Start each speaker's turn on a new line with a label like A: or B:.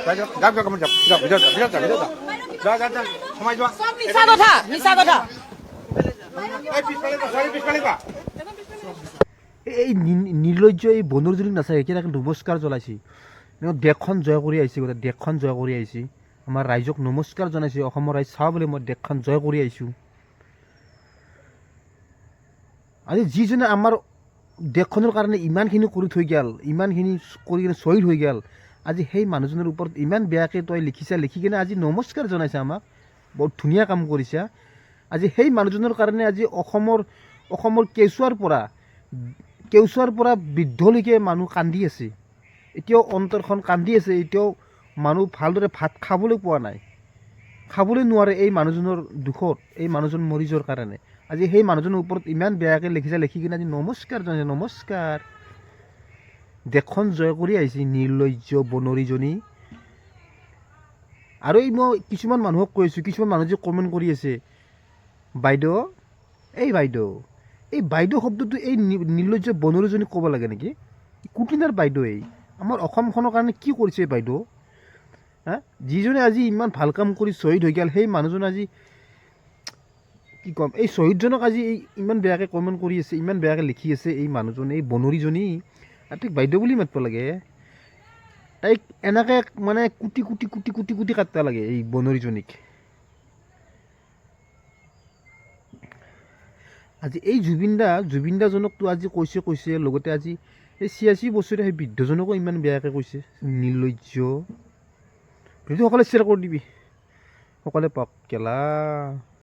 A: যা যা কামত যা ভিতৰত যা সোমাই যোৱা
B: সব মিছা কথা
A: এই পিছফালে বা
C: এই নিৰ্লজ্জ এই বনৰজনীক নাচায় কেনেকৈ নমস্কাৰ জ্বলাইছে দেশখন জয় কৰি আহিছে গোটেই দেশখন জয় কৰি আহিছে আমাৰ ৰাইজক নমস্কাৰ জনাইছে অসমৰ ৰাইজ চাওঁ বুলি মই দেশখন জয় কৰি আহিছোঁ আজি যিজনে আমাৰ দেশখনৰ কাৰণে ইমানখিনি কৰি থৈ গ'ল ইমানখিনি কৰি কিনে শ্বহীদ হৈ গ'ল আজি সেই মানুহজনৰ ওপৰত ইমান বেয়াকৈ তই লিখি কিনে আজি নমস্কাৰ জনাইছে আমাক বহুত ধুনীয়া কাম কৰিছে আজি সেই মানুহজনৰ কাৰণে আজি অসমৰ কেঁচুৱাৰ পৰা বৃদ্ধলৈকে মানুহ কান্দি আছে এতিয়াও অন্তৰখন কান্দি আছে এতিয়াও মানুহ ভালদৰে ভাত খাবলৈ পোৱা নাই খাবলৈ নোৱাৰে এই মানুহজনৰ দুখত এই মানুহজন মৰি যোৱাৰ কাৰণে আজি সেই মানুহজনৰ ওপৰত ইমান বেয়াকৈ লিখি কিনে আজি নমস্কাৰ জনাইছে নমস্কাৰ দেশখন জয় কৰি আহিছে নিৰ্লজ্জ বনৰীজনী আৰু এই মই কিছুমান মানুহক কৈ আছোঁ কিছুমান মানুহ যে কমেণ্ট কৰি আছে বাইদেউ এই বাইদেউ শব্দটো এই নিৰ্লজ্জ বনৰীজনীক ক'ব লাগে নেকি কুটিনাৰ বাইদেউ এই আমাৰ অসমখনৰ কাৰণে কি কৰিছে এই বাইদেউ হা যিজনে আজি ইমান ভাল কাম কৰি শ্বহীদ হৈ গ'ল সেই মানুহজন আজি কি ক'ম এই শ্বহীদজনক আজি ইমান বেয়াকৈ কমেণ্ট কৰি আছে ইমান বেয়াকৈ লিখি আছে এই মানুহজনে এই বনৰীজনী তাইক বাইদেউ বুলি মাতিব লাগে তাইক এনেকৈ মানে কুটি কাটিব লাগে এই বনৰীজনীক আজি এই জুবিন দাজনকতো আজি কৈছে লগতে আজি এই 86 বছৰীয়া সেই বৃদ্ধজনকো ইমান বেয়াকৈ কৈছে নিৰ্লজ্জ ভিডিঅ' সকলোৱে শ্বেয়াৰ কৰি দিবি সকলোৱে পাওক কেলা